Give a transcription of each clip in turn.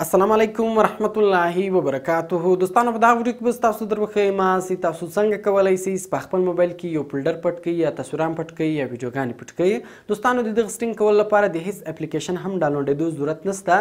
السلام علیکم ورحمت الله وبرکاته. دوستانو په دا ویډیو کې به تاسو دربخې ما سي تاسو څنګه کولی شئ په خپل موبایل کې یو فولډر پټ کړئ یا تصویران پټ کړئ یا ویډیوګانې پټ کړئ. دوستانو د دغه سټینګ کولو لپاره د هیڅ اپلیکیشن هم ډاونلوډېدو ضرورت نشته.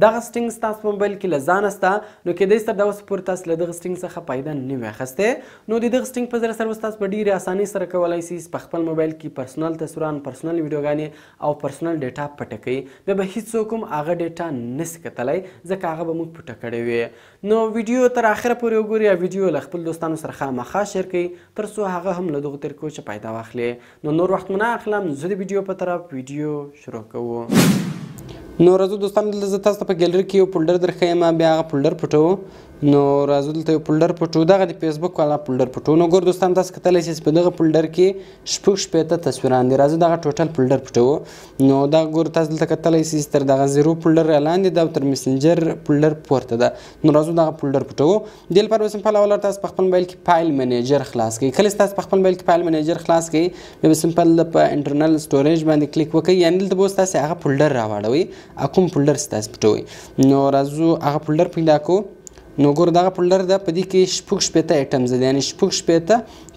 دغه سټینګ ستاسو په موبایل کې له ځانه شته، نو کیدای شي تر دا اوسه پورې تاسو له دغه سټینګ څخه فایده نه وي اخیستې. نو د دغه سټینګ په ذریعه سره تاسو په ډېرې اسانۍ سره کولی شئ په خپل موبایل کې پرسنل تصویران، پرسنل ویډیوګانې او پرسنل ډیټا پټه کړئ. بیا به هیڅوک هم هغه ډیټا نشي کتلی ځکه هغه به موږ پټه کړې وي. نو ویډیو تر اخره پورې وګورئ یا ویډیو له خپل دوستانو سره خامخا شیر کړئ تر څو هغه هم له دغو طریقو څخه فایده واخلي. نو نور وخت مو نه اخلم، زه د ویډیو په طرف ویډیو شروع کوو. نو راځو دوستانو، دلته زه تاسو ته په ګیلري کې یو فولډر درښیم، بیا هغه فولډر پټوو. نو راځو دلته یو فولډر پټوو، دغه د فیسبوک والا فولډر پټوو. نو ګور دوستانو، تاسو کتلی شئ په دغه فولډر کې شپږ تصویران دي. راځو دغه ټوټل فولډر پټوو. نو دا ګور تاسو دلته کتلی شئ تر دغه 0 فولډر لاندې ده او تر میسنجر فولډر پورته ده. نو راځو دغه فولډر پټوو. دې لپاره به سمپل اول تاسو په خپل موبایل کې فایل منیجر خلاص کړئ. کله چې تاسو په خپل موبایل کې فایل منیجر خلاص کړئ، بیا به سمپل په انټرنل سټوریج باندې کلیک وکړئ، یعنې دلته به اوس تاسو هغه فولډر راواړوئ، کوم فولډر چې تاسو پټوئ. نو راځو هغه فولډر پیدا کوو. نو ګور دغه فولډر ده، په دې کې شپږ ایټمز دي، یعنې شپږ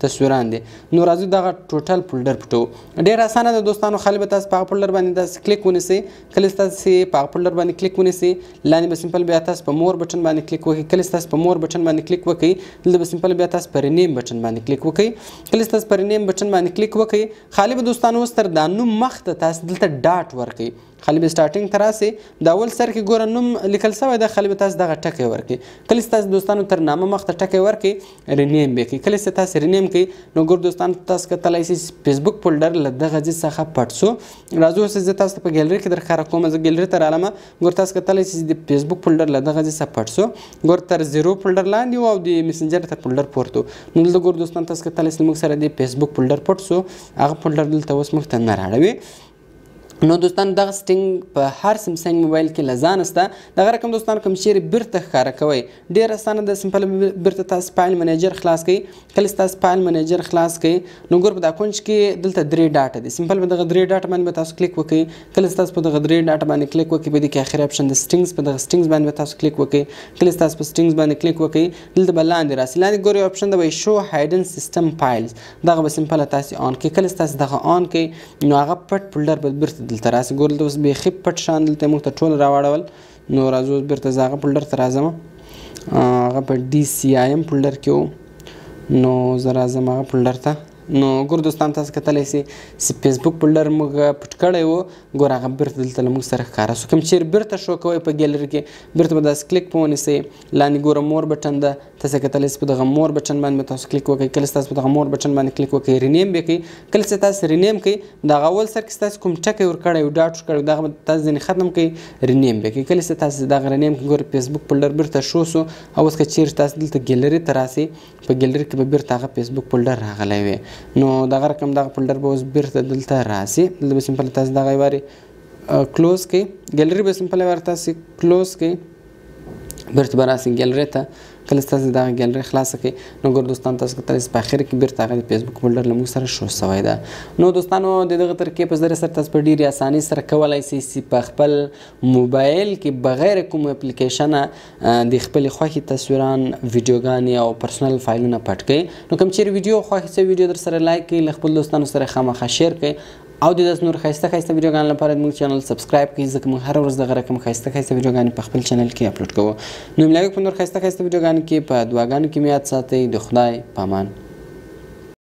تصویران دي. نو راځو دغه ټوټل فولډر پټوو. ډېر اسانه ده دوستانو، خالي به تاسو په هغه فولډر باندې داسې کلیک ونیسئ. کله چې تاسو په هغه فولډر باندې کلیک ونیسئ، لاندې به سمپل بیا تاسو په مور بټن باندې کلیک وکړئ. کله چې تاسو په مور بټن باندې کلیک وکړئ، دلته به سمپل بیا تاسو په رینیم بټن باندې کلیک وکړئ. کله چې تاسو په رینیم بټن باندې کلیک وکړئ، خالي به دوستانو اوس تر دا نوم مخته تاسو دلته ډاټ ورکړئ. خالي به سټارټینګ ته راسئ، د اول سر کې ګوره نوم لیکل شوی ده، خالي به تاسو دغه ټکی ورکړئ. کله چې تاسو دوستانو تر نامه مخته ټکی ورکړئ، رینیم به کړئ. کله چې تاسو رینیم کړئ، نو ګور دوستانو تاسو کتلی شئ فیسبوک فولډر له دغه ځای څخه پټ شو. راځو اوس زه تاسو ته په ګیلري کې درښکاره کوم. زه ګیلري ته رالم، ګور تاسو کتلی شئ د فیسبوک فولډر له دغه ځای څخه پټ شو. ګور تر 0 فولډر لاندې و او د میسنجر تر فولډر پورته و. نو دلته ګور دوستانو تاسو کتلی شئ موږ سره د فیسبوک فولډر پټ شو، هغه فولډر دلته اوس موږ ته نه راړوي. نو دوستان دغه سټینګ په هر سمسنګ موبایل کې له ځانه شته. دغه رقم دوستانو کوم چیرې بیرته ښکاره کوئ، ډېر اسانه ده. سمپل بیرته تاسو فایل منیجر خلاص کړئ. کله چې تاسو فایل منیجر خلاص کړئ، نو ګور په دا کونج کې دلته 3 ډاټه دي. سمپل په دغه 3 ډاټه باندې به تاسو کلیک وکړئ. کله چې تاسو په دغه 3 ډاټه باندې کلیک وکړئ، په دې کې اخري اپشن د سټینګز، په دغه سټینګز باندې به تاسو کلیک وکړئ. کله چې تاسو په سټینګز باندې کلیک وکړئ، دلته به لاندې راسي. لاندې ګور یو اپشن ده شو هایډن سیسټم فایلز، دغه به سمپل تاسو آن کړئ. کله چې تاسو دغه آن کړئ، نو هغه پټ فولډر به بیرته دلته راسي. ګور اوس بیخي پټ شان دلته موږ ته ټول راواړول. نو راځو بیرته زه هغه فولډر ته راځم، هغه په DCIM فولډر کې و. نو زه راځم هغه فولډر ته. نو ګور دوستان تاسو کتلی شئ چې فیسبوک فولډر موږ پټ کړی و، ګور هغه بیرته دلته له موږ سره ښکاره شو. کوم چیرې بیرته شو کوئ په ګیلري کې، بیرته به داسې کلیک په ونیسئ. لاندې ګوره مور بټن ده، تاسو کتلی شئ په دغه مور بټن باندې به تاسو کلیک وکړئ. کله چې تاسو په دغه مور بټن باندې کلیک وکړئ، رینیم به کړئ. کله چې تاسو رینیم کړئ، دغه اول سر کې تاسو کوم ټکی ورکړی و، ډاټ ورکړی و، دغه به تاسو ځینې ختم کړئ، رینیم به کړئ. کله چې تاسو دغه رینیم کړئ، ګوره فیسبوک فولډر بیرته شو سو. او اوس که چیرې تاسو دلته ګیلري ته راسئ، په ګیلري کې به بیرته هغه فیسبوک فولډر راغلی وي. نو دغه رقم دغه فولډر به اوس بیرته دلته راسي. دلته به سمپل تاسو دغه یې وارې کلوز کړئ. ګیلري به سمپل یې وارې تاسو کلوز کړئ، بیرته به راسئ ګیلري ته. کله چې تاسو دغه ګیلري خلاصه کړئ، نو ګور دوستانو تاسو کتلی شئ په اخر کې بیرته هغه د فیسبوک فولډر له موږ سره شو شوی ده. نو دوستانو د دغه طریقې په ذریعه سره تاسو په ډېرې اسانۍ سره کولی شئ چې په خپل موبایل کې بغیر کوم اپلیکیشنه د خپلې خوښې تصویران، ویډیوګانې او پرسنل فایلونه پټ کړئ. نو کوم چیرې ویډیو خوښ شوی ویډیو در سره لایک کړئ، له خپل دوستانو سره خامخا شیر کړئ. او د داسې نور ښایسته ښایسته ویډیوګانو لپاره زموږ چینل سبسکرایب کړئ، ځکه موږ هره ورځ دغه رقم ښایسته ښایسته ویډیوګانې په خپل چینل کې اپلوډ کوو. نو ملاوي په نور ښایسته ښایسته ویډیوګانو کې په دعاګانو کې مې یاد ساتئ. د خدای په امان.